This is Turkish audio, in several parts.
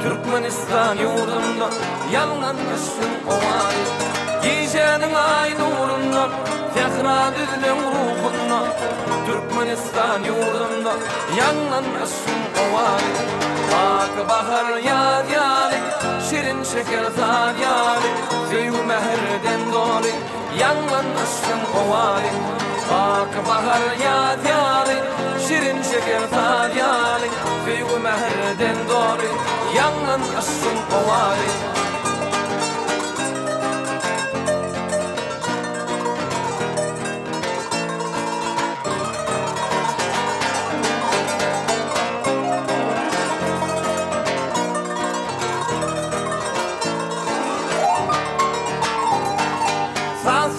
Türkmenistan yurdunda yanlanmışsın ovaly. Gecenin ay nurundan fehra düzlen ruhundan. Türkmenistan yurdunda yanlanmışsın ovaly. Bak bahar yadi şirin şeker zadi. Sevgi meherden doli yanlanmışsın ovaly. Bak bahar yadi şirin şeker zadi. Sevgi meherden doli yanlanmışsın ovaly.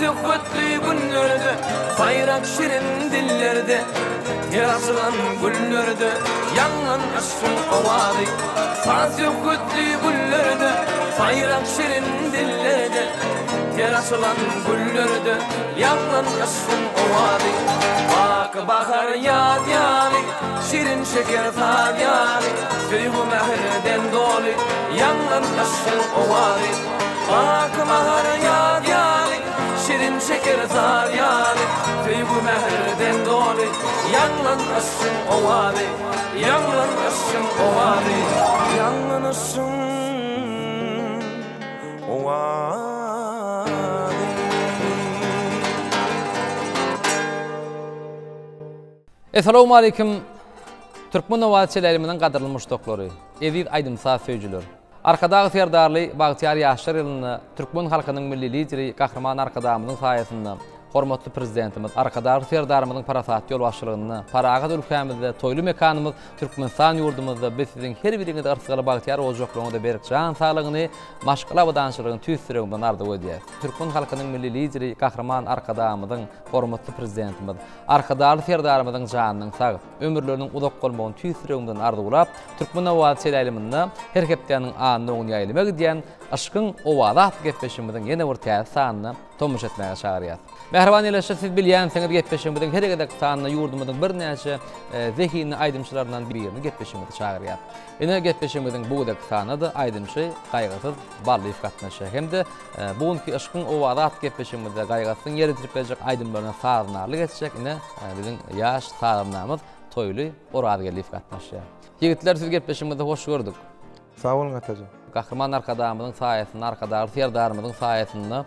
Sökütlü günlerde, bayrak şirin dillerde, yarasılan güllerde, yanlanmışsın ovaly. Sökütlü günlerde, bayrak şirin dillerde, yarasılan güllerde, yanlanmışsın ovaly. Bak bahar yadi, şirin şeker zadi. Sevgi meherden doli, yanlanmışsın ovaly. Bak bahar yadi, şirin şeker zadi. Sevgi meherden doli, yanlanmışsın ovaly. Yanlanmışsın ovaly. Yanlanmışsın ovaly. Assalamu alaikum. Türkmen owaçylarynyň gadyrlymyş doklary. Eziz aýdymsa söýjüler. Arkadagy serdarly Bagtyar ýaşlar ýylyny Türkmen halkynyň milli lideri, gahrman arkadamyzyň saýasynda hormatly prezidentimiz, arkadagy serdarymyzyň parasat ýol başçylygyny, paragat ülkemizde, toýly mekanymyz Türkmenistan ýurdumyzda biz siziň her biriňize arskaly Bagtyar ojoklugyny berip can saglygyny, maşgala badançylygyny tüýsüregden ardy edýär. Türkmen halkynyň milli lideri, gahrman arkadamyzyň hormatly prezidentimiz, arkadagy serdarymyzyň janynyň sag, ömürleriniň uzak bolmagyny tüýsüregden ardy ulap, Türkmen owaçylarynyň her hepdeniň anyny ýaýlymak diýen aşkyň owalat gepleşigimiziň ýene bir täze sanyny tomuş etmäge çagyrýar. Mehriban ýeleşip siz bilýän seňir gepleşigimiziň her gedek sanyny ýurdumyzyň bir näçe zehini aýdymçylaryndan birini gepleşigimizi çagyrýar. Ene gepleşigimiziň bu gedek sanydy aýdymçy gaýgasyz barlyk gatnaşy. Hemde bugunky aşkyň owalat gepleşigimizde gaýgasyň ýeri tiripjek aýdymlaryna saýnarlyk etjek. Ene biziň ýaş saýnamyz toýly orady gelip gatnaşy. Ýigitler siz gepleşigimizde hoş gördük. Sağ olun atacan. Gahrman arkadamyzyň saýasynda, arkadagy serdarymyzyň saýasynda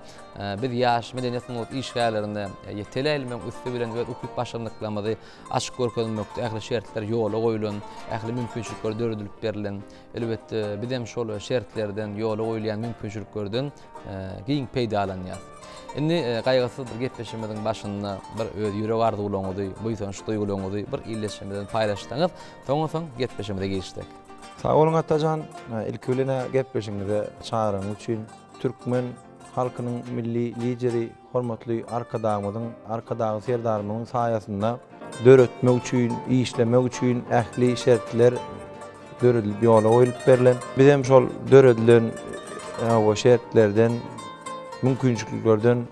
biz ýaş medeniýet işgärlerinde ýetelelmek üstü bilen we ukuk başlanyklarymyzy açyk görkezmekde ähli şertler ýola goýulan, ähli mümkinçilikler döredilip berilen, elbetde biz hem şol şertlerden ýola goýulan mümkinçiliklerden giň peýdalanýar. Indi gaýgasyz bir gepleşmediň başynda bir öz ýüreg arzuwlaňyzy, buýsanç duýgulaňyzy bir illeşmeden paýlaşdyňyz, soňra gepleşmede geçdik. Sağ olun atacan. İlk öline gepleşiňizde çağıran üçin Türkmen halkynyň milli lideri, hormatly arkadamyzyň, arkadagy serdarymyzyň saýasynda döretmek üçin, işlemek üçin ähli şertler döredilip ýola goýulyp berilen. Biz hem şol döredilen o şertlerden, mümkinçiliklerden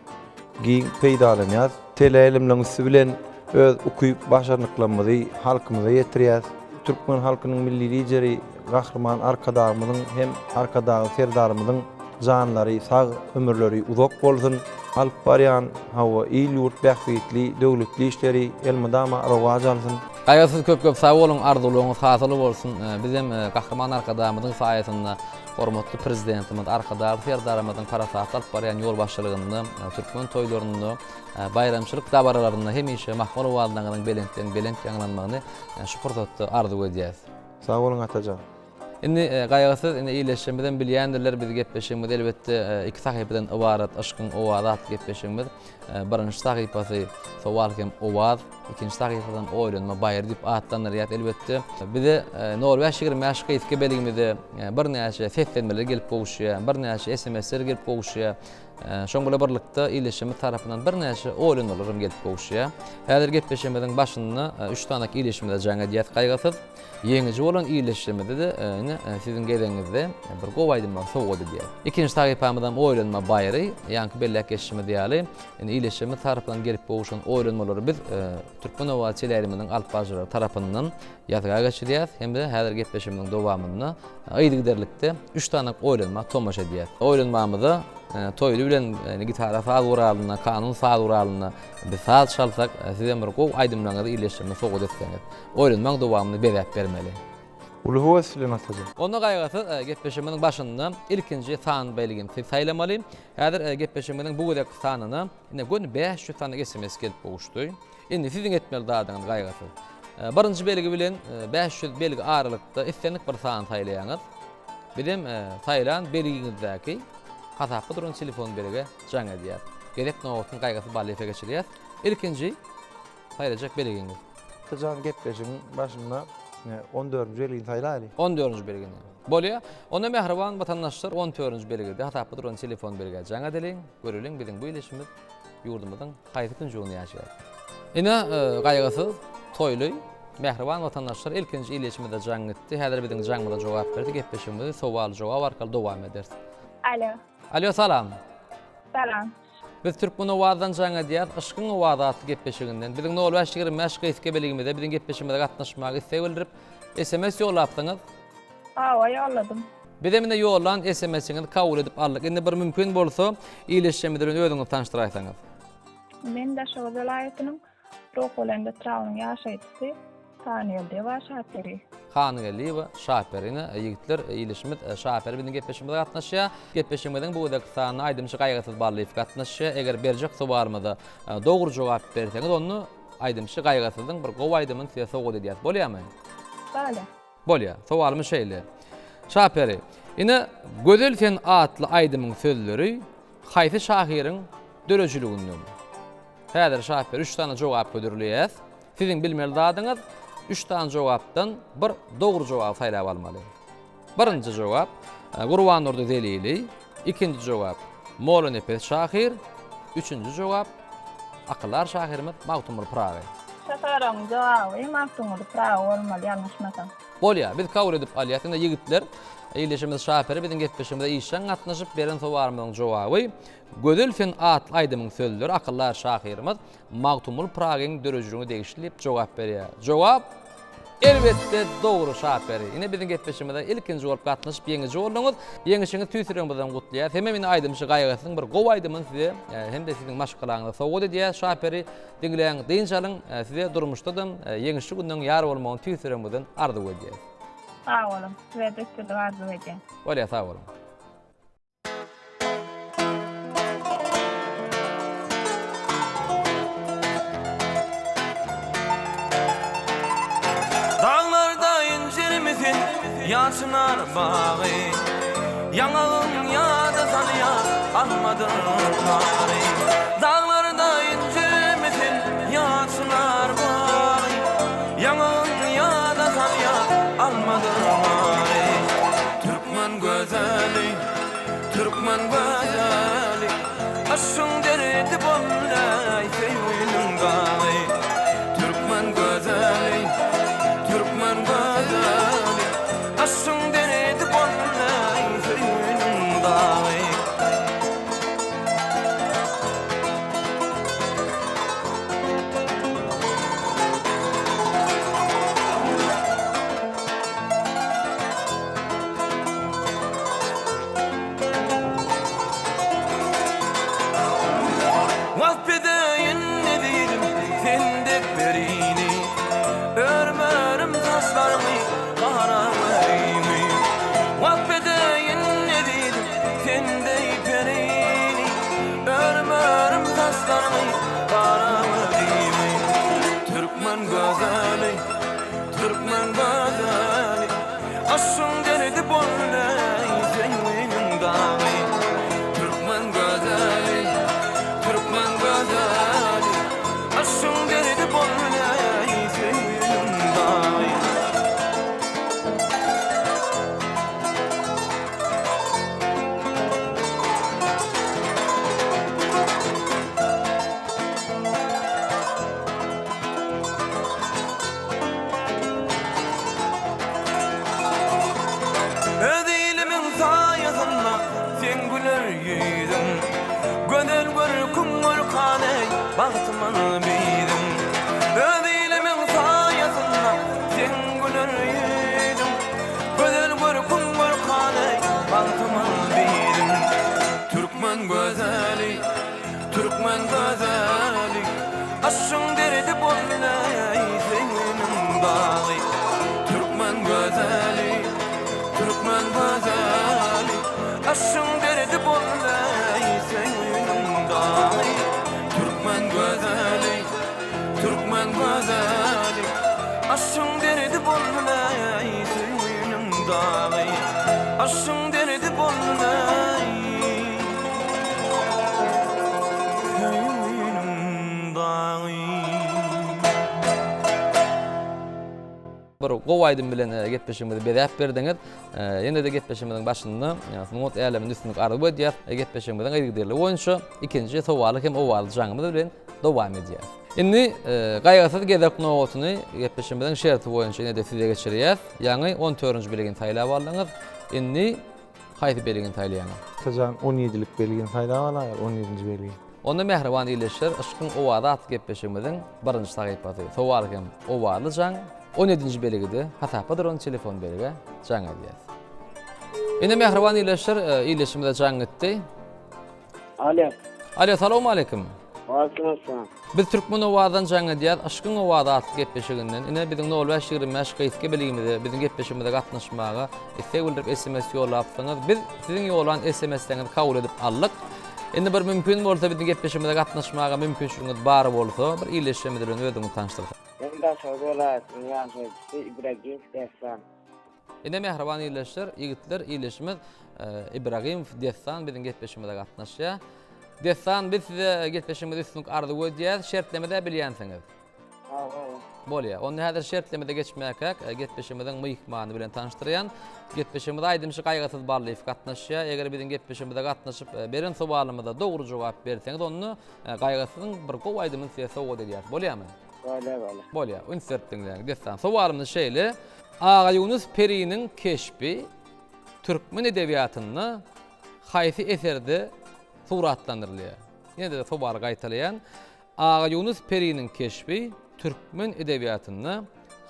giň peýdalanýar. Teleýelimleňiz bilen öz ukuyup başarnyklarymyzy halkymyza ýetirýär. Türkmen halkynyň milli lideri, gahrman arkadamyzyň hem arkadagy serdarymyzyň janlary sag, ömürleri uzak bolsun. Alyp barýan hawa il ýurt bähbetli, döwletli işleri elmydama rowaj alsyn. Gaýgasyz köp sag bolun, arzuwlaryňyz hasyl bolsun. Biz hem gahrman arkadamyzyň saýasynda hormatly prezidentimiz, arkadagy serdarymyzyň parasat alyp barýan ýol başçylygyny, Türkmen toýlarynda, bayramçylyk dabaralaryna hemişe mahmur owalanyň belent ýanglanmagyny şu pursatda arzu edýäs. Sağ olun atacan. Indi gaýgasyz indi iýleşmeden bilýändirler biz gepleşigimiz elbetde iki sahypadan ibarat aşkyň owalat gepleşigimiz. Birinji sahypasy sowalkem owaz, ikinji sahypadan oýlanma baýar diýip atlanýar elbetde. Bize Norweç 20 ýaşa ýetke beligimizde bir näçe seslenmeler gelip gowuşýar, bir näçe SMS-ler gelip gowuşýar. Şoň bilen birlikde iýleşimi tarapyndan bir näçe oýlanlarym gelip gowşýar. Häzir gepleşmeden başynda 3 tane iýleşimde jaňa diýet gaýgasyz. Yeňici bolan iýleşimde de siziň geleňizde bir gowaýdym sowgady diýer. Ikinji taýpamydan oýlanma baýry, ýa-ni bellek geçişimi diýeli. Iýleşimi tarapyndan gelip gowşan oýlanmalary biz türkmen owatçylarymyň alpbajlary tarapyndan ýazga geçirýär. Hem de häzir gepleşimiň dowamynda aýdygyderlikde 3 tane oýlanma tomaşa diýer. Oýlanmamyzda toýly bilen gitara saz guralyna, kanun saz guralyna bir saz çalsak, sizem bir gow aýdymlaňyzy iýleşdirme sowgady etseňiz. Oýlanmaň dowamyny berip bermeli. Ulu howasyly atajan. Onda gaýgasy gepleşimiň başynda ilkinji san beýligini saýlamaly. Häzir gepleşimiň bu gedek sanyny ine gün 500 tane SMS gelip gowuşdy. Indi siziň etmeli dadyňyz gaýgasy. Birinji belgi bilen 500 belgi aralykda islenlik bir san saýlaýaňyz. Bilim saýlan belgiňizdäki hasapy duran telefon berige jaňa diýär. Gerek nowatyn gaýgasy balyfa geçirýär. İlkinji saýlajak belgiňiz. Atajan gepleşiň başynda 14-nji belgini saýlaýaly. 14-nji belgini. Bolýa. Onda mehriban vatandaşlar 14-nji belgide hasapy duran telefon berige jaňa dileň. Görüliň biziň bu iýleşimiz ýurdumyzyň haýsy günjüňi ýaşaýar. Ine gaýgasy toýly mehriban vatandaşlar ilkinji iýleşimde jaň etdi. Häzir biziň jaňmyza jogap berdi. Gepleşimizi sowal jogap arkaly dowam ederiz. Alo. Alo, salam. Salam. Biz Türkmen owazdan jaňa diýär, aşkyň owazy atly gepleşiginden. Biziň nol başlygy meşgul etke beligimizde biziň gepleşimizde gatnaşmagy istek bildirip SMS ýollapdyňyz. Awa ýolladım. Bize mine ýollan SMS-iňizi kabul edip aldyk. Indi bir mümkin bolsa iýleşmedi bilen özüňizi tanıştyraýsaňyz. Men Daşow welaýatynyň Rokolanda Trawyň ýaşaýtysy Tanýyldy we Şahperi. Hanyňyly we Şahperini ýigitler iýleşmedi Şahperi bilen gepleşimde gatnaşýar. Gepleşimden bu da sany aýdymçy gaýgasyz barlyp gatnaşýar. Eger berjek sowarmyda dogry jogap berseňiz onu aýdymçy gaýgasyzyň bir gowaýdymyň size sowgady diýär. Bolýarmy? Bale. Bolýar. Sowalmy şeýle. Şahperi, ine gözel sen atly aýdymyň sözleri haýsy şahyryň dörejiliginiň. Häzir Şahperi 3 tane jogap gödürilýär. Siziň bilmeli dadyňyz 3 tane jogapdan bir dogry jogap saýlap almaly. Birinji jogap Gurban Nurdy Zelili, ikinji jogap Molla Nepes Şahyr, üçüncü jogap Aklar Şahyrymyz Magtumul Pragy. Şahyryň jogaby Magtumul Pragy bolmaly, ýalňyşmasam. Bolýar, biz kabul edip alýar. Indi ýigitler iýleşimiz Şahperi biziň gepleşimizde işen gatnaşyp beren sowarmyň jogaby gödel fen atly aýdymyň sözleri Aklar Şahyrymyz Magtumul Pragyň dörejiligini degişlip jogap berýär. Jogap elbetde dogry Şahperi. Ine biziň gepleşimizde ilkinji bolup gatnaşyp ýeňiňiz boldyňyz, ýeňişiňiz tüýsüren bilen gutlaýar. Hemem aýdymçy gaýgasyň bir gowaýdymyň size hem de siziň maşgalaňyza sowgady diýär Şahperi. Diňleýän diňçalyň size durmuşdadym ýeňişi günden ýar bolmagyny tüýsüren bilen ardy edýär. Sağ olun. Ve de arzu edeyim. Bolýar, sag bolun. Dağlarda incirmisin yaşınar bağı Yanağın yağda tanıyan almadın karı Dağlarda incirmisin yaşınar bağı Yanağın yağda tanıyan almadın karı Türkmen gözeli, Türkmen gözeli Aşın derdi bollay sevginin gağı Türkmen gözeli Türkmen gözeli Aşın derdi bollay sevginin gağı Vahpedeyin ne dedim sendek berini Örmerim taşlarını kahramayımı Vahpedeyin ne dedim sendek berini Örmerim taşlarını kahramayımı Türkmen gözeli, Türkmen gözeli Aşın derdi bollay sevginin gağı Türkmen gözeli Türkmen gözeli Aşın derdi bollay sevginin gağı yüydüm Gödel gör kumur kaney Bahtımın biydim Öz eylemin sayasında Sen güler yüydüm Gödel gör kumur kaney Bahtımın biydim Türkmen gözeli Türkmen gözeli Aşın derdi bollay Senin bağı Türkmen gözeli Türkmen gözeli Aşın derdi bollay Senin bağı Türkmen gözeli Türkmen gözeli Aşın derdi bollay Senin bağı Aşın derdi bollay Bir gowaydym bilen getpeşimde bedäp berdiňiz. Ýene-de getpeşimden başynda, ýa Smut älemin üstünlük argy edýär. Getpeşimden gaýdyderli oýunçy ikinji sowaly hem owaly jaňymyz bilen dowam edýär. Indi gaýgasyz gezek nowatyny getpeşimden şerti boýunça ýene-de size geçirýär. Ýani 14-nji belgini taýlap aldyňyz. Indi haýsy belgini taýlaýaňyz? Tajan 17-lik belgini taýlap alar, 17-nji belgi. Onda Mehriban iýleşir, Aşkyň owada at getpeşimden 1-nji sahypasy. Sowaly hem owaly jaň 17-nji belgide hatapadyr on telefon belge jaň edýär. Indi Mehriban iýleşir, iýleşimde jaň etdi. Alo. Alo, salamu alaykum. Waalaikumsalam. Biz Türkmen owadan jaň edýär, Aşkyň owada at getpeşiginden. Ine biziň 05-25 gaýtke belgimizde biziň getpeşimizde gatnaşmaga istek SMS ýolapsyňyz. Biz siziň ýolan SMS-leňizi kabul edip aldyk. Indi bir mümkin bolsa biziň getpeşimizde gatnaşmaga mümkinçiligiňiz bar bolsa, bir iýleşmede bilen özüňizi tanıştyrsyň. Ben şogolat, ýa-da Ibrahim Destan. Ine Mehriban iýleşir, ýigitler iýleşimiz Ibrahim Destan biziň getpeşimizde gatnaşýar. Destan biz size getpeşimizde üstünlük ardy edýär, şertlemede bilýänsiňiz. Bolýar. Onu häzir şertlemede geçmäkek, getpeşimizden myhmany bilen tanıştyrýan. Getpeşimizde aýdymşy gaýgasyz barlyk gatnaşýar. Eger biziň getpeşimizde gatnaşyp beren sowalymyza dogry jogap berseňiz, onu gaýgasyzyň bir gowaýdymyň size sowgat edýär. Bolýarmy? Bolýar. Insertdiňler. Destan sowalymyz şeýle. Ağa Yunus Peri'nin keşfi Türkmen edebiýatyny haýsy eserde suratlandyrylýar. Ýene-de sowaly gaýtalýan. Ağa Yunus Peri'nin keşfi Türkmen edebiýatyny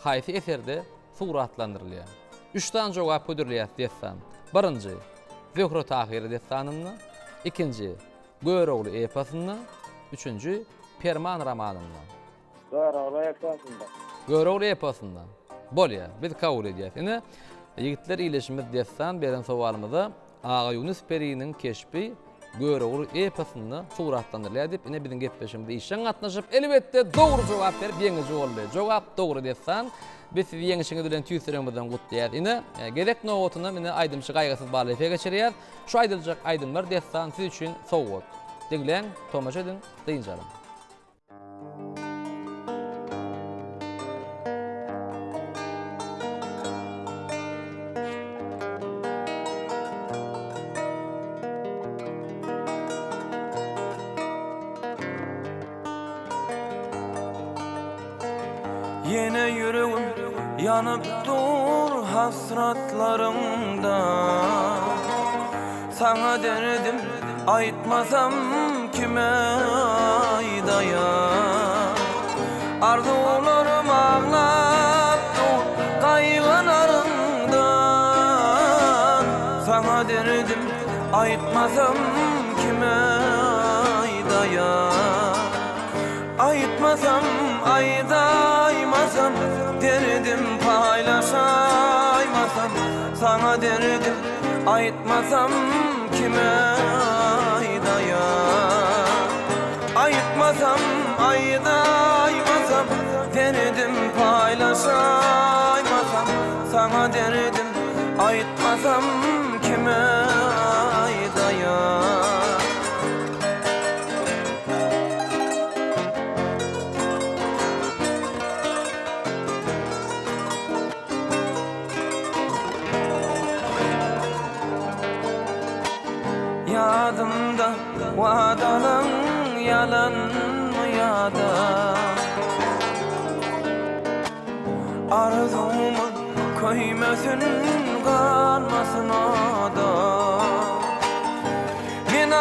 haýsy eserde suratlandyrylýar. 3 tane jogap ödürlýär destan. 1-nji Zöhre Tahir destanyny, 2-nji Göregli eposyny, 3-nji Perman romanyny. Göregli eposyny. Bolýar, biz kabul edýäris. Ine ýigitler iýleşimiz destan beren sowalymyza Ağa Yunus Peri'nin keşfi Göregli eposyny suratlandyrylýar dip ine biziň getpeşimizde işen gatnaşyp elbetde dogry jogap berip ýeňiňiz boldy. Jogap dogry destan biz sizi ýeňişiňiz bilen tüýsüreňizden gutlaýar. Ine gerek nowatyny mine aýdymşy gaýgasyz barlyga geçirýär. Şu aýdyljak aýdymlar destan siz üçin sowgat. Diňleň, tomaşa edin, diýinjalym. Yine yüreğim yanıp dur hasratlarımda Sana derdim aytmasam kime aydayan Arzularım ağlap dur kaygılarımdan Sana derdim aytmasam kime aydayan Aytmasam aydaymasam derdim paylaşaymasam Sana derdim aytmasam kime aydayan Aytmasam aydaymasam derdim paylaşaymasam Sana derdim aytmasam kime aydayan Yadımda vadalan yalan mı yada Arzumu koymasın kalmasın ada Men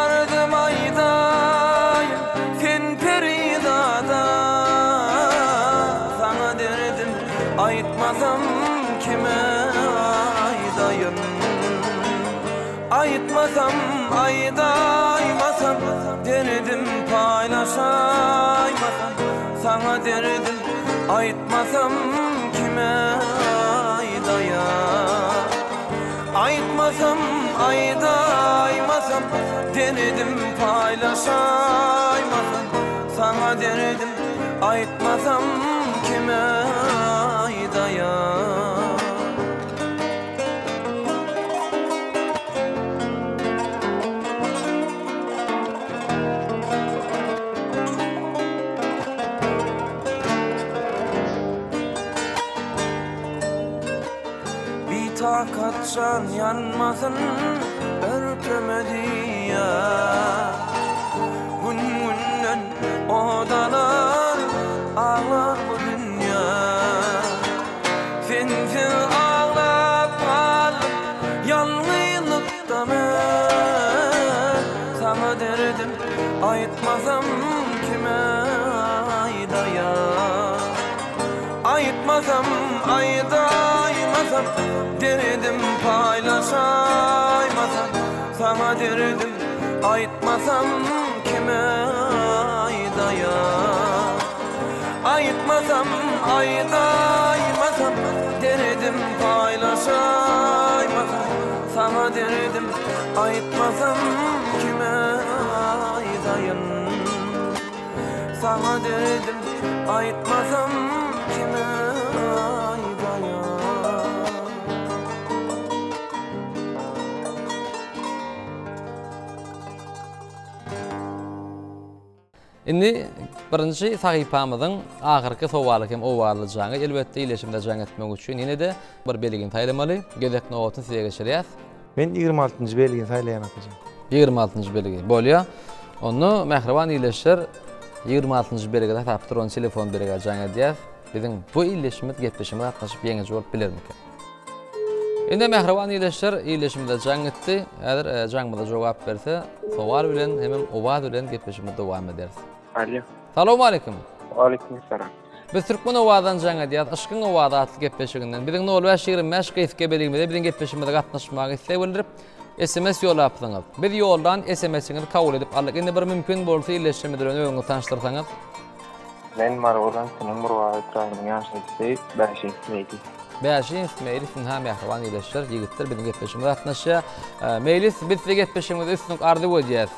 Aytmasam aydaymasam derdim paylaşaymasam sana derdim aytmasam kime aydaya aytmasam aydaymasam derdim paylaşaymasam sana derdim aytmasam kime aydaya takat can yanmasın örtmedi ya Gün-günden odalar ağlar bu dünya Sensiz ağlap kaldım yalnızlıkta ben Sana derdim aytmasam kime aydaya Aytmasam aydaymasam derdim paylaşaymasam sana derdim aytmasam kime aydaya aytmasam aydaymasam derdim paylaşaymasam sana derdim aytmasam kime aydayın sana derdim aytmasam kime aydaya Indi birinci sahipamızın ahirki sowaly hem owalyjany elbetde ileşimde jaň etmek üçin ýene de bir beligini taýlamaly. Gözek nowatyn size geçirýäs. Men 26-njy belgini saýlaýan akajan. 26-njy belgi bolýa. Onu Mehriban ileşir 26-njy belgide tapdyr, onu telefon berige jaň edýäs. Biziň bu ileşimde gepleşime gatnaşyp ýeňe jogap bilermikin? Indi Mehriban ileşimde jaň etdi. Eger jaňmyda jogap berse, sowal bilen hemem owaz bilen gepleşime dowam ederiz. Alo. Salamu aleykum. Aleykümselam. Biz Türkmen owadan jaň edýär, aşkyň owada atly gepleşiginden. Biziň 05-25 gysga beliginde biziň gepleşimde gatnaşmagy isleg bildirip SMS ýolapdyňyz. Biz ýoldan SMS-iňizi kabul edip aldyk. Indi bir mümkin bolsa ileşime bilen öňüňi tanıştyrsaňyz. Ben Marwadan Murwa Ukrayna ýaşaýdy, 5 ýyldy. Bäşi Ismail Sinha Mehriban ileşir, ýigitler biziň gepleşimde gatnaşýar. Meýlis biz size gepleşimde üstünlük ardy bolýar.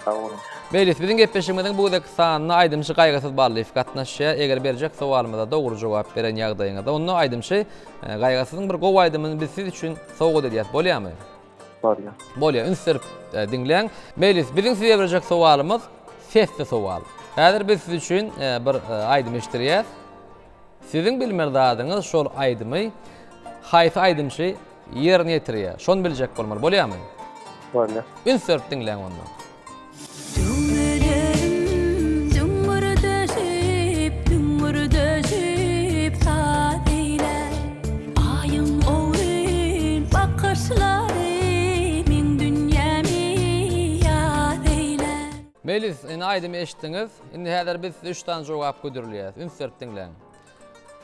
Sağ olun. Meýlis biziň gepleşimizden bu dek sanyny aýdymçy gaýgasyz barlyp gatnaşýar. Eger berjek sowalymyza dogry jogap beren ýagdaýyňda onu aýdymçy gaýgasyzyň bir gowy aýdymyny biz siz üçin sowgat edýär. Bolýarmy? Bolýar. Bolýar, ünsürip dinleň. Meýlis biziň size berjek sowalymyz sesli sowal. Häzir biz siz üçin bir aýdym eşdirýär. Siziň bilmerdadyňyz şol aýdymy haýsy aýdymçy ýerine ýetirýär. Şonu biljek bolmaly. Bolýarmy? Bolýar. Ünsürip dinleň onu. Meýlis, indi aýdymy eşitdiňiz. Indi häzir biz 3 tane jogap götürilýär. Ünsürip dinleň.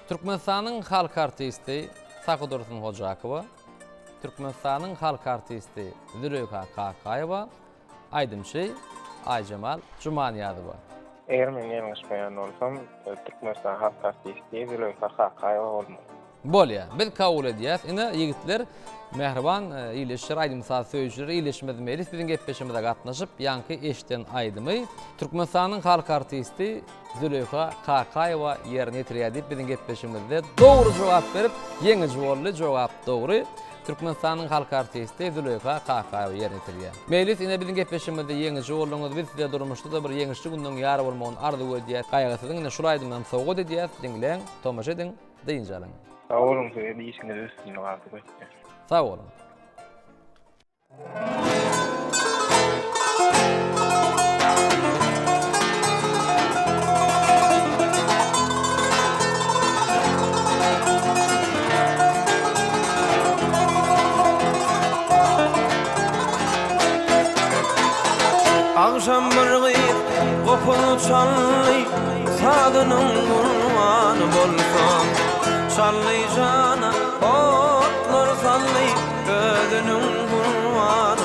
Türkmenistanyň halk artisti Sakudursun Hojakowa, Türkmenistanyň halk artisti Züleyha Kakaýewa, aýdymçy Aýjamal Jumaniýadowa. Eger men ýalňyşmaýan bolsam, Türkmenistan halk artisti Züleyha Kakaýewa bolmaly. Bolýar. Biz kabul edýäs. Indi ýigitler Mehriban ileşir aýdym söýjüleri ileşmedi meýlis biziň gepleşimizde gatnaşyp ýanky eşden aýdymy Türkmenistanyň halk artisti Züleyha Kakaýewa ýerine ýetirýär diýip biziň gepleşimizde dogry jogap berip ýeňi jogorly jogap dogry Türkmenistanyň halk artisti Züleyha Kakaýewa ýerine ýetirýär. Meýlis indi biziň gepleşimizde ýeňi jogorlyňyz biz size durmuşdy da bir ýeňişli gündäň ýary bolmagyny ardy edýär. Gaýgasyň indi şol aýdymdan sowgat edýär. Dinleň, tomaş ediň, diýinjalyň. Sağ olun, size diýişiňiz üstünlük ardy etdi. Sağ olun. Akşam bir gyýyp gopul çally sadynyň gurmany bolsam çally jana otlar sally gözüniň gurmany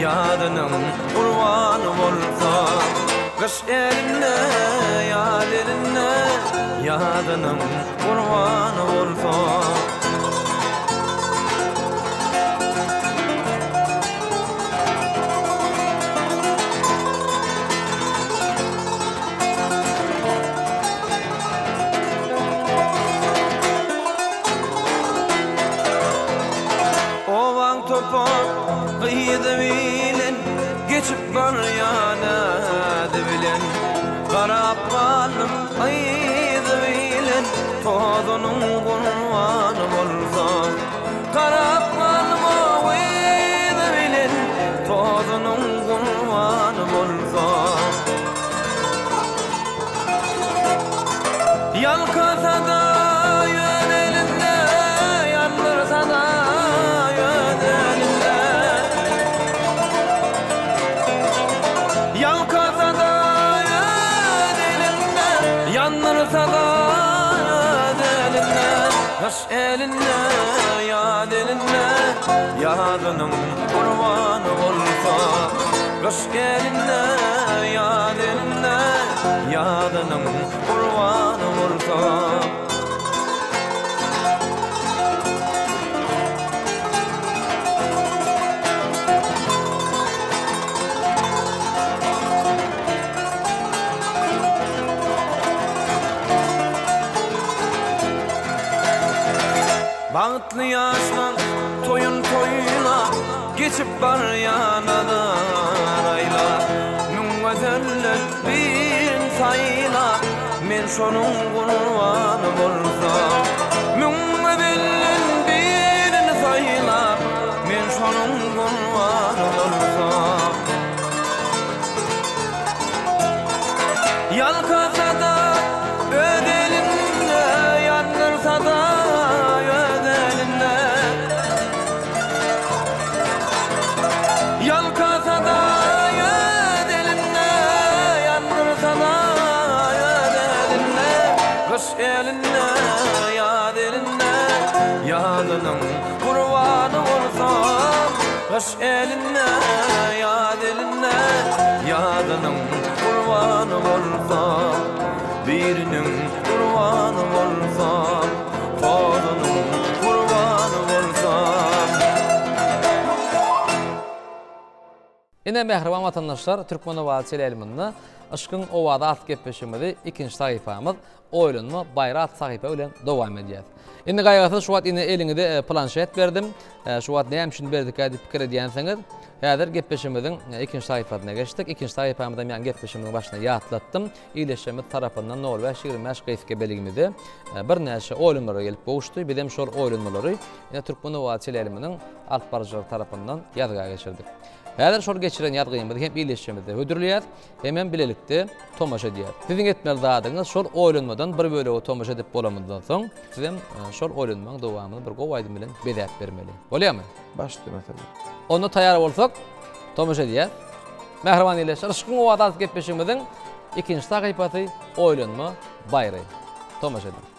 yadynyň gurbany bolsam. Kış eline, yad eline, yadynyň gurbany bolsam. Ovan topak gıydı bilen, geçip bar yanadı bilen. Qarap qalım aydı bilen, tozunun gurbanı bolsam. Qarap qalım aydı bilen, tozunun gurbanı bolsam. Yalkasa da yönelinde, yandırsa da yönelinde. Yalkasa da yönelinde, yandırsa da yönelinde. Kış elinde, yad elinde, yadynyň gurbany bolsam. Kış elinde, yad elinde, yadynyň gurbany bolsam. Bağıtlı yaşlan toyun toyuna, geçip bar yanalar ayla. Mün gözellen bir sayla, men şonun gurbanı bolsam. Mün gözellen bir sayla, men şonun gurbanı bolsam. Yalkasa da ödelinde, yandırsa da yalkasa da yödelinde, yandırsa da yödelinde. Kış elinde, yad elinde, yadynyň gurbany bolsam. Kış elinde, yad elinde, yadynyň gurbany bolsam. Biriniň gurbany bolsam, tozunyň gurbany bolsam. Ine mehriban vatandaşlar, Türkmen Owazy elmini Aşkın Owada alt gepleşmedi ikinci sayfamız oýlanma bayrak sahipa bilen dowam edýär. Indi gaýgasy şu wagt ine eliňizde planşet berdim. Şu wagt näme üçin berdik diýip pikir edýänsiňiz, häzir gepleşmediň ikinci sayfasyna geçdik. İkinci sayfamyzda men gepleşmediň başyna ýatlatdym. Iýleşmemiz tarapyndan 05-25 gysga beligimizde bir näçe oýlanmary gelip boşdy. Bizem şol oýlanmalary ine Türkmen Owazy elminiň alt barjary tarapyndan ýazga geçirdik. Häzir şol geçiren ýadgyňyzdy hem iýleşmemizde hödürlýär, hem bilelikde tomaşa edýär. Siziň etmeli zadyňyz şol oýlanmadan bir bölegi tomaşa edip bolamyndan soň sizem şol oýlanmaň dowamyny bir gowaýdym bilen bedäp bermeli. Bolýarmy? Başly mesela. Onu taýýar bolsak tomaşa edýär. Mehriban iýleşler, Aşkın Owada gepleşmediň ikinji sahypasy oýlanma bayramy. Tomaşa edýär.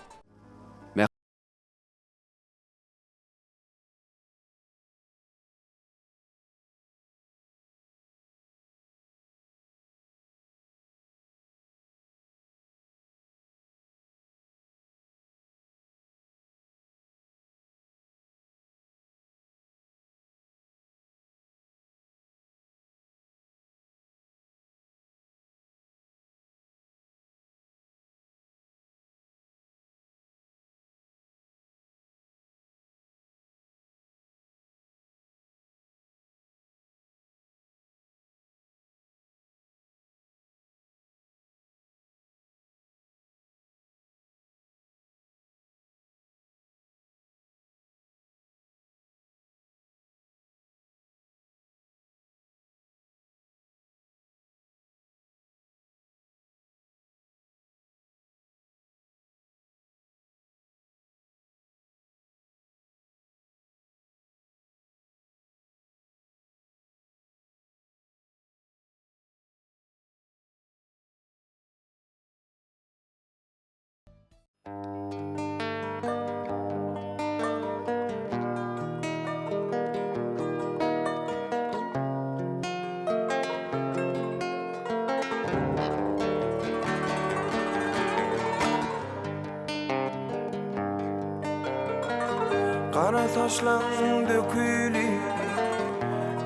Kara saçlan dökülü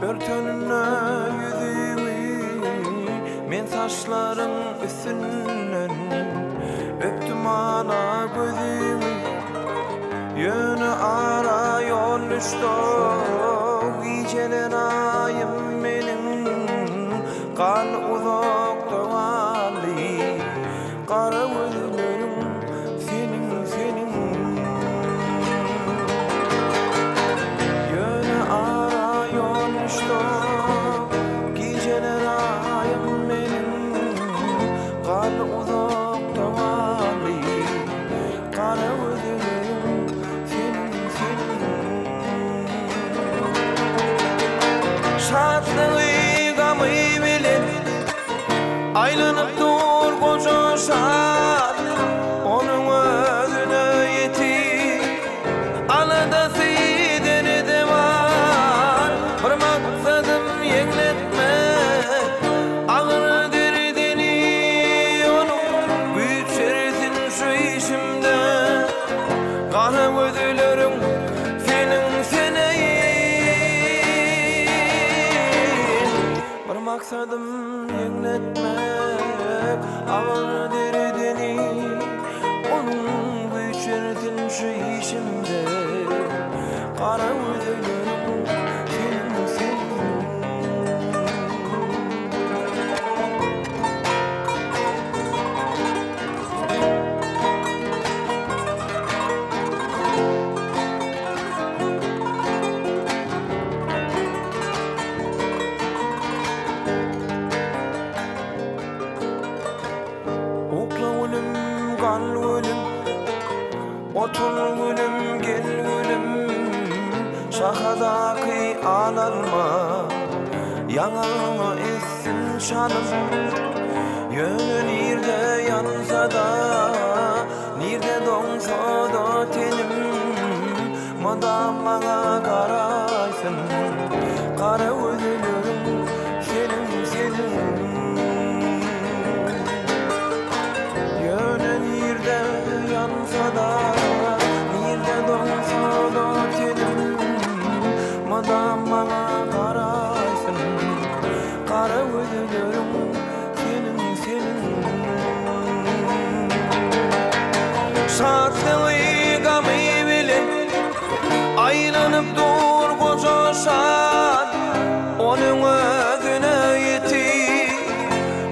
örtönüne yüzümü men saçların üstünden öptüm ana gözümü yönü ara yol düştü geceler ayım benim kan uzakta vali kara gözlerim senin senin yönü ara yol düştü geceler ayım benim kan uzakta vali kara gözlerim senin senin şadlığı gamı bilen aylanıp dur koca şad onun özüne yeti aladası deni de var bir maksadım yekletmek ağır derdini onun büyütçerisin şu işimde kara gözlerim senin seneyin bir maksadım yekletmek ağır derdini onun büyütçerisin şu işimde kara gözlerim senin senin Okla gülüm, gal gülüm otur gülüm, gel gülüm şahadaki ağlarma yanağıma essin şanım yönü nirde yansa da nirde donsa da tenim madam bana karaysın kara gözlerim senin senin yönü nirde yansa da nirde donsa da tenim madam bana karaysın kara gözlerim senin senin şadlığı gamı bilen aylanıp dur koca şad onun özüne yeti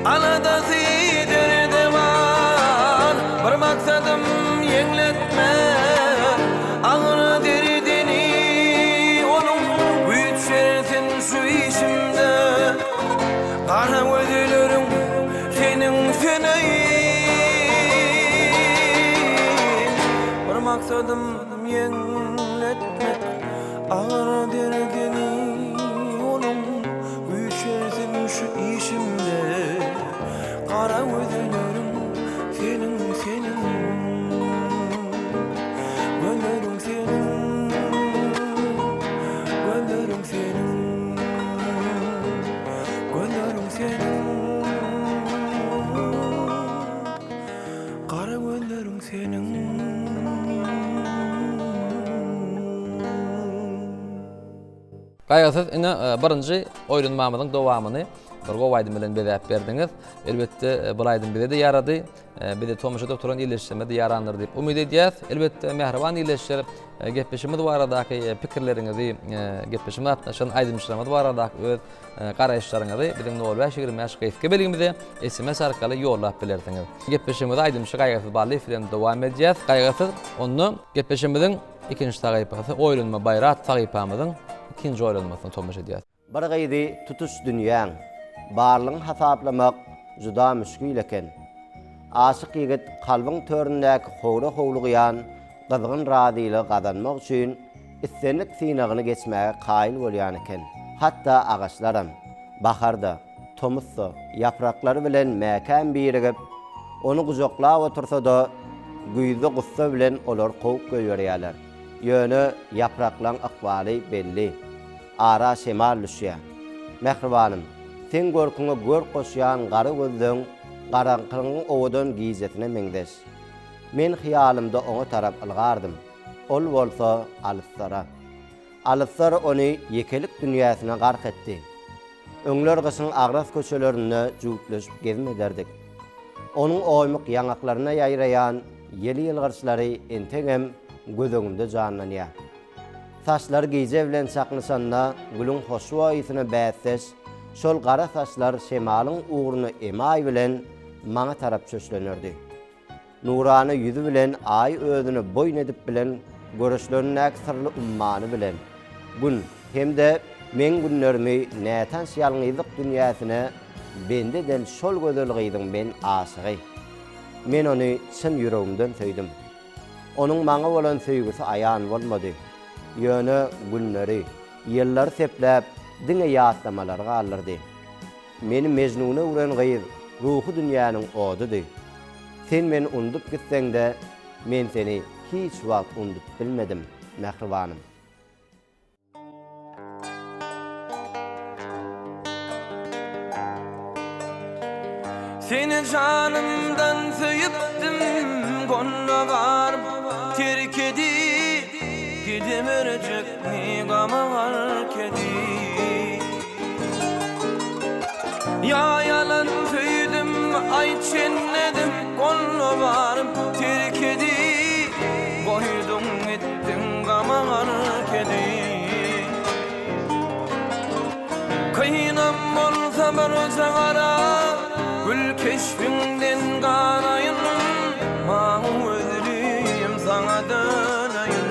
aladası derde var bir maksadım yekletme ağır derdini onun büyütçerisin şu işimde kara gözlerim senin seneyin bir maksadım yekletmek ağır derdini onun büyütçerisin şu işimde kara gözlerim senin senin gönlüm senin gönlüm senin gönlüm senin kara gönlüm senin Gaýgasız ine birinji oýlanmamyzyň dowamyny bir gowaýdym bilen berip berdiňiz. Elbetde bu aýdym bize de ýarady. Bize tomoşa doktoran iýleşmede ýarandyr diýip umyt edýäs. Elbetde mehriban iýleşýär. Gepleşimiz baradaky pikirleriňizi, gepleşime atnaşan aýdymçylary baradaky öz garaýşlaryňyzy biziň 05-20 ýaşga beligimize SMS arkaly ýollap bilerdiňiz. Gepleşimiz aýdymçy gaýgasız barly film dowam edýäs. Gaýgasız onu gepleşimiziň ikinji tagypasy oýlanma bayrat tagypamyzyň ikinji oýlanmasyny tomoşa edýäs. Bir gaýdy tutuş dünýäň barlygyny hasaplamak juda müşkil eken. Aşyk ýigit kalbyň töründäki howly-howlugyýan gyzgyn radylygy gazanmak üçin issenlik synagyny geçmäge kaýyl bolýan eken. Hatda agaçlarym baharda tomusy ýapraklary bilen mäkän birigip onu gujoklap otursa-da güýzi gussa bilen olar gowup göýerýärler. Ýöne ýapraklaryň akwaly belli. Ara şemal düşýär. Mehribanym, sen görküňe gör goşýan gary gözleň garaňkylygyň owadan gizetine meňdeş. Men hyýalymda oňa tarap algardym. ol bolsa alyssara. Alyssar onu yekelik dünýäsine gark etdi. Öňler gysyň agras köçelerinde juwtlaşyp gezmederdik. Onun oýmyk ýaňaklaryna ýaýraýan yeli ýylgyrçlary entegem gözüňde janlanýar. Saçlar giyje bilen çaknysanda gülüň hoşwa ýysyna bässes, şol gara saçlar şemalyň uğruny emaý bilen maňa tarap çöşlenirdi. Nurany ýüzü bilen ay özüni boýun edip bilen görüşlerine sırlı ummany bilen. Gün hemde men günlerimi nätan ýalňyzlyk dünýäsine bendeden şol gözelligiň men aşygy. Men onu çyn ýüregimden söýdim. Onuň maňa bolan söýgüsi aýan bolmady. Ýöne günleri, ýyllar sepläp diňe ýatlamalarga alyrdy. Meni mejnuna uran gyýyr, ruhy dünýäniň odudy. Sen meni undup gitseň-de, men seni hiç wagt undup bilmedim, mehribanym. Seni canımdan söyüptüm, gonna varım terk edip gidemerecek mi gama var kedi. Ya yalan söyledim, ay çenledim, gonna varım terk edip boydum ettim gama var kedi. Kıynam olsa bir cagara, gül keşfinden garayın, mahu özlüyüm sana dönayın.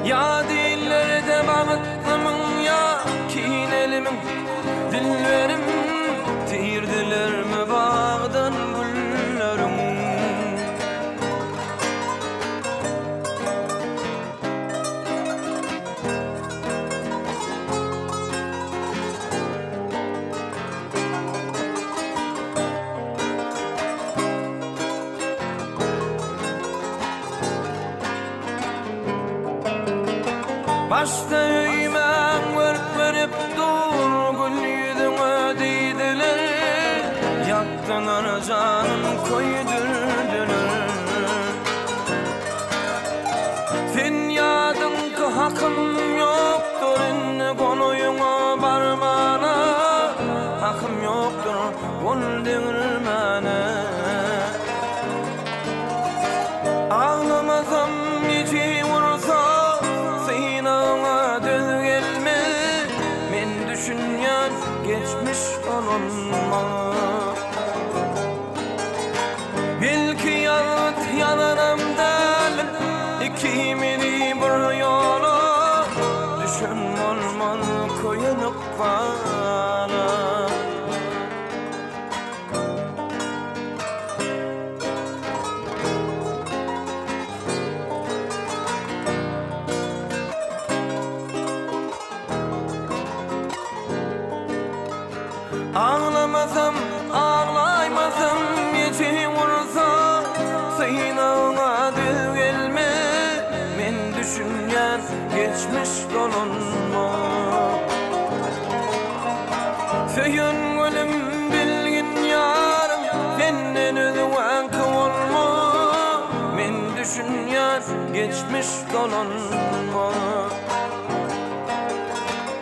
Ya dillerde bağıtlımın ya kinelimin, dillerim tirdiler mi bağdan güllerim. Başta öýmen görüp dur, gül yüzüňe diýdiler, ýakdylar canım koýdurdylar. Sen ýadyňky hakym ýokdur, indi gonoýuňa barmana, hakym ýokdur, gol deňirmene. Ağlamasam niçe vursa, düşünýän geçmiş olunma. Belki ýat ýanaram dälim, ikimini bir ýola, düşün bolmaly koýunyp bana. Ağlamasam, ağlaymasam, ýeçe vursa, synaňa gelme, men düşünýän geçmiş dolunma. Söýün gülüm bilgin ýarym, senden özüňki bolma, men düşünýän geçmiş dolunma.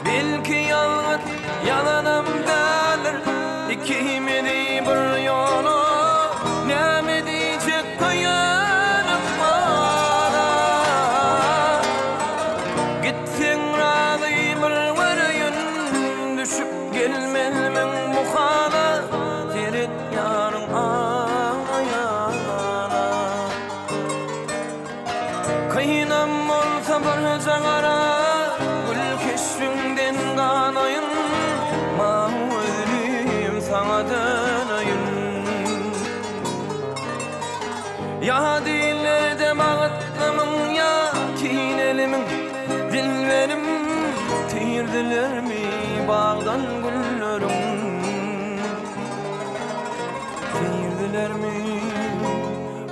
Belki ýalňyz yalanam dälir, ikimini bir ýola, näme diýjek koýunyp bana. Gitseň razy bir wärýün, düşüp gelmelimin bu hala, seret ýaryň aýana. Kıynam bolsa bir jagara, gül keşfinden ganayın, mahu özlüyüm sana dönayın. Ya dillerde bağıtlımın ya kinelimin, dillerim tirdiler mi bağdan güllerim. Tirdiler mi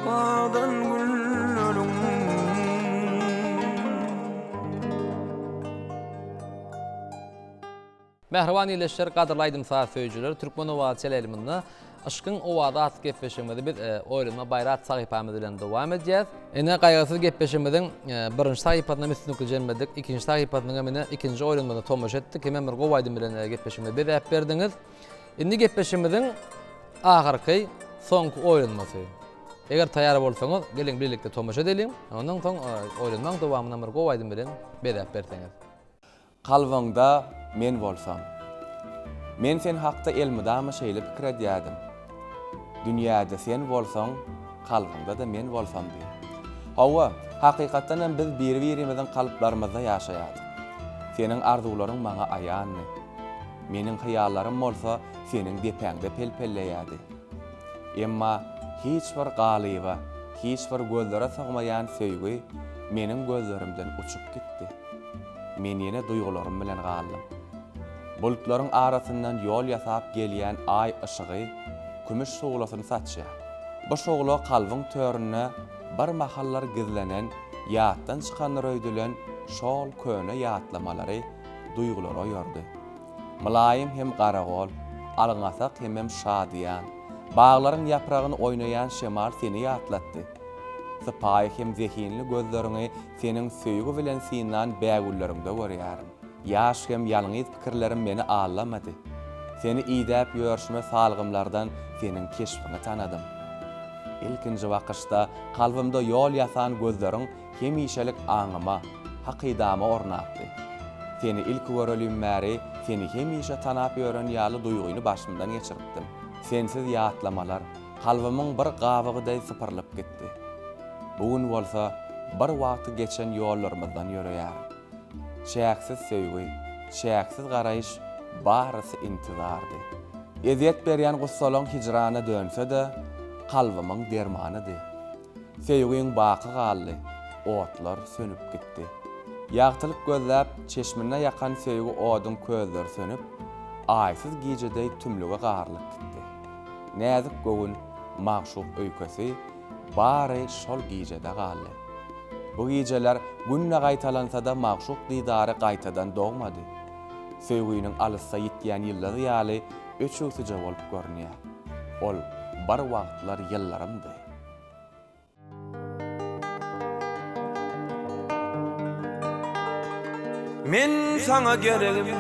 bağdan güllerim. Mehriban ileşler, qadırlaydım saat söýüjüler, Türkmen Owady çeleriminde Aşkın Owady at gepleşimizde biz oýlama bayrat sahypamyz bilen dowam edýäs. Ene gaýgasyz gepleşimizden birinji sahypasyna müsnükli gelmedik, ikinji sahypasyna mene ikinji oýlanmada tomaş etdik. Hemen bir Gowaýdym bilen gepleşimde bir äp berdiňiz. Indi gepleşimizden ahyrky soňky oýlanmasy. Eger taýýar bolsaňyz, geliň birlikde tomaş edelim. Ondan soň oýlanmaň dowamyna bir Gowaýdym bilen bir äp berdiňiz. Kalvaňda men bolsam. Men sen hakda elmidama şeýle pikir edýädim. Dünýäde sen bolsaň, kalvaňda da men bolsam diýip. Hawa, hakykatdan biz bir-birimizden kalplarymyzda ýaşaýardyk. Senin arzularyň maňa aýanny. Meniň hyýallarym bolsa, senin depäňde pelpelleýärdi. Emma hiç bir galyba, hiç bir gözlere sığmaýan söýgü meniň gözlerimden uçup gitdi. Men ýene duýgularym bilen galdym. Bulutlaryň arasyndan ýol ýasap gelýän ay ışıgy kümüş şoglasyny saçýar. Bu şogla kalbyň törüne bir mahallar gizlenen, ýatdan çykan röýdülen şol köne ýatlamalary duýgulara ýördi. Mylaýym hem garagol, alňasak hem şadyan, bağlaryň ýapragyny oýnaýan şemal seni ýatlatdy. Sypaý hem zehinli gözlerini senin söýgü bilen synan bägullarynda görýärem. Ýaş hem ýalňyz pikirlerim meni allamady. Seni ýdäp ýörşme salgymlardan senin keşfini tanadym. İlkinji wagtda kalbymda ýol ýasan gözleriň hemişelik aňyma, hakydama ornapdy. Seni ilk görelýän märi seni hemişe tanap ýören ýaly duýguny başymdan geçiripdim. Sensiz ýatlamalar kalbymyň bir gawygyday sypyrlyp gitdi. Bugün bolsa bir wagty geçen ýollarymyzdan ýöreýär. Şäksiz söýgü, şäksiz garaýyş barysy intizardy. Eziyet berýän gussalaň hicrana dönse-de kalbymyň dermanydy. Söýgüň baky galdy, otlar sönüp gitdi. Ýagtylyk gözläp çeşmine ýakan söýgü odyň közleri sönüp, aýsyz gijede tümlüge garlyk gitdi. Näzik göwün magşuk öýkesi bary şol gijede galdy. Bu gijeler günne gaýtalansa da magşuk didary gaýtadan dogmady. Söýgüniň alyssa ýitýän ýyllary ýaly öçüksije bolup görünýär. Ol bar wagtlar ýyllarymdy. Men sana geregimdi.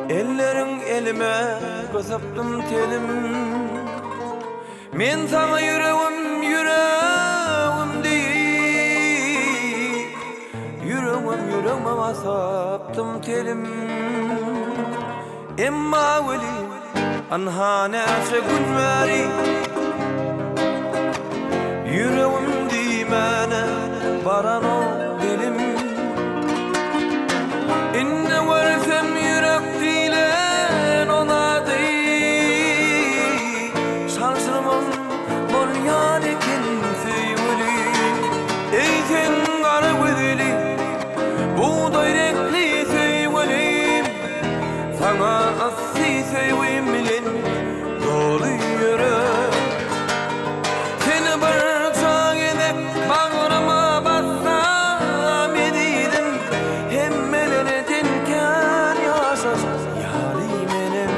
Ellerin elime gösapdym telim. Men sana yüreğimdi. Yüreğime basapdym telim. Emma weli anhanäçe gün bäri yüreğimdi mene baran o dilim. Inne versem yürek dilen ona değil. Şansırmam bolyan ekin söýgüli. Eyten gara gözeli buğday renkli söýgüli. Sana assi söýgülim bilen dolu yürek. Seni bir çağ edip bağrıma bassam ediydim. Hemmelere denken yaşas yâli menem.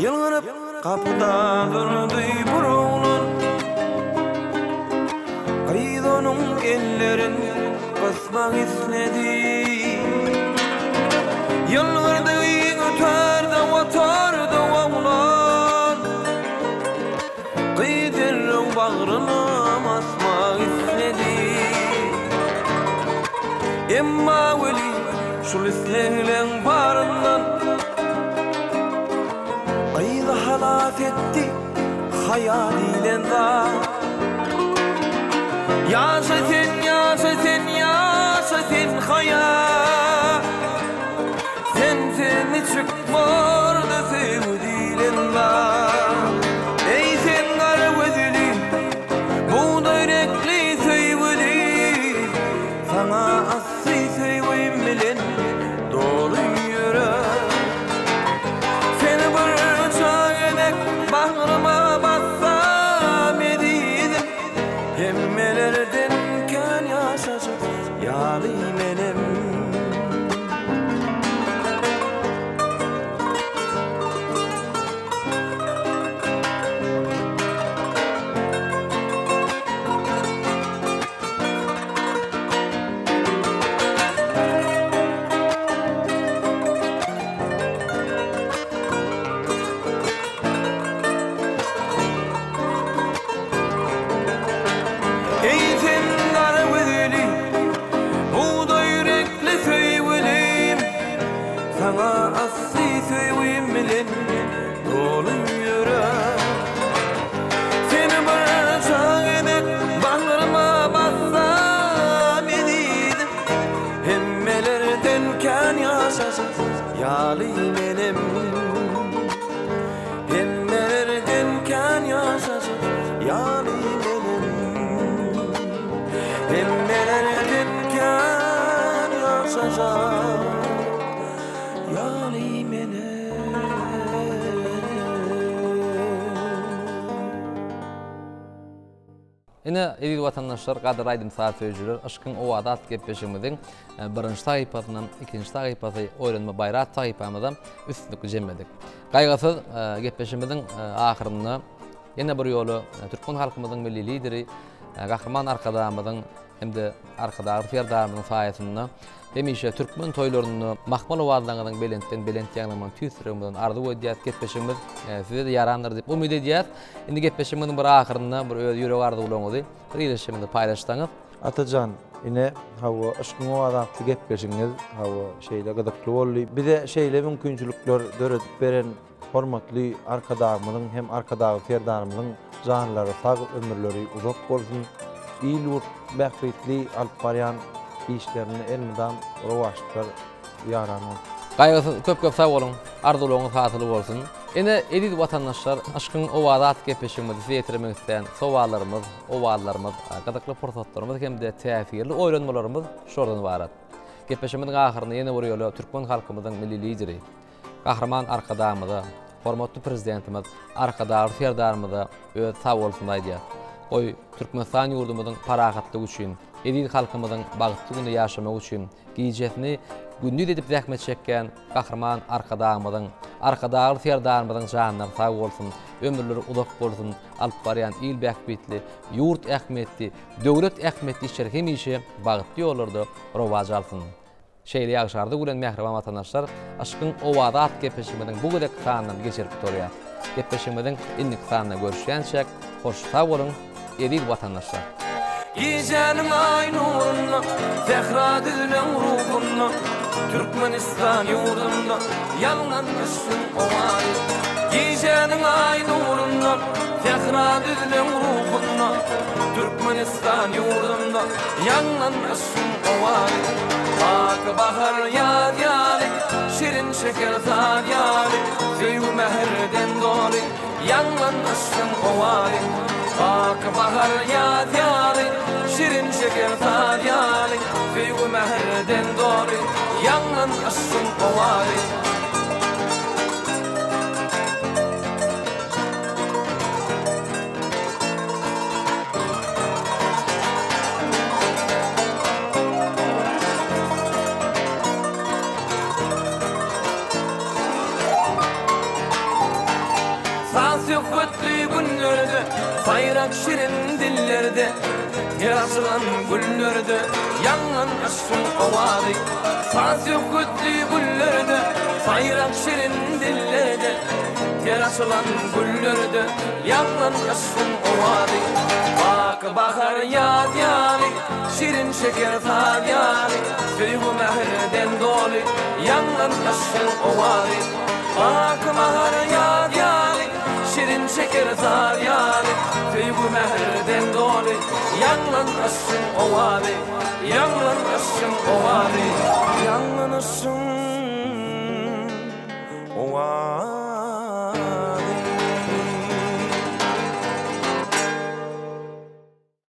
Yılgırıp kapıda durdy bir oğlan. Gaýdanyň ellerin kısmak istedi. Yılgırdy ötärde otardy oğlan. Gaýdyryň bagryna basmak istedi. Emma weli şol isleýän baryndan ayda halat etti hayaliyle da. Yaşa sen hayal. Sen menem. Yali menem, hemmelerden kan yaşasın. Yali menem, hemmelerden kan yaşasın. Yali menem. Ine edil vatandaşlar, gadyr aydym saat söýjüler, aşkyň owada at gepleşigimiziň birinji taýpasyndan ikinji taýpasy öýrenme bayrak taýpamyzdan üstünlükli jemmedik. Gaýgasyz gepleşigimiziň ahyrynda ýene bir ýoly türkmen halkymyzyň milli lideri, gahrman arkadaşymyzyň hemde arkadaşlar ferdarymyzyň saýasynda hemişe türkmen toýlaryny mahmal owazlarynyň belent ýagnaman tüýsürümden ardy öýdýät gepleşigimiz size de yarandyr diýip umyt edýäs. Indi gepleşigimiziň bir ahyrynda bir öz ýürek arzuwlaryňyzy bir ýeşimde paýlaşdyňyz. Atajan, ine hawa aşkyň owazatly gepleşiňiz, hawa şeýle gydykly boldy. Bize şeýle mümkinçilikler döredip beren hormatly arkadaşymyzyň hem arkadaşy ferdarymyzyň janlary sag ömürleri uzak bolsun. İlur bäxtli alyp barýan işlerini elmeden rowaşlar ýaranyň. Gaýgasyz köp sag bolun, arzuwlaryňyz hasyl bolsun. Ene edil vatandaşlar, aşkyň owazat gepleşigimizi ýetirmek isleýän sowallarymy, owallarymyz, gydykly pursatlarymyz hemde täsirli öýrenmelerimiz şordan barat. Gepleşigimiziň ahyrynda ýene bir ýoly türkmen halkymyzyň milli lideri, gahrman arkadaşymyz, hormatly prezidentimiz, arkadaşlar ferdarymyz öz sag bolsun aýdýar. Oy Türkmenistan ýurdumyzyň paragatlygy üçin, edil halkymyzyň bagtly güni ýaşamak üçin giýjesini gündüz edip zähmet çekken gahrman arkadaşymyzyň, arkadaşlar ferdarymyzyň janlary sag bolsun, ömürleri uzak bolsun, alyp barýan il bäkbetli, ýurt ähmetli, döwlet ähmetli işler hemişe bagtly ýollarda rowaj alsyn. Şeýle ýagşardy gülen mähriban vatandaşlar, aşkyň owada at gepleşigimiziň bu gedek sanyny geçirip durýar. Gepleşigimiziň indik sanyna görüşýänçe hoş sag bolun. Edil vatandaşlar. Gecenin ay nuruna, zehra dilen ruhuna, Türkmenistan yurdunda yanlanmışsın ovay. Gecenin ay nuruna, zehra dilen ruhuna, Türkmenistan yurdunda yanlanmışsın ovay. Ak bahar yad yali, şirin şeker tad yali, Zeyhu meherden doli yanlanmışsın ovay. Ak bahar yad yali, şirin şeker tad yali, Zeyhu meherden doli yanlanmışsın ovay. Bayrak şirin dillerde, yarasılan güllerde, yanlan aşkın ovadi. Saz yok kötü güllerde, bayrak şirin dillerde, yarasılan güllerde, yanlan aşkın ovadi. Bak bahar yad yali, şirin şeker tad yali, Zeyhu meherden doli, yanlan aşkın ovadi. Bak bahar yad yali, şirin şeker tad yali, Zeyhu meherden doli, yanlan aşkın ovadi, yanlan aşkın ovadi, yanlan aşkın ovadi.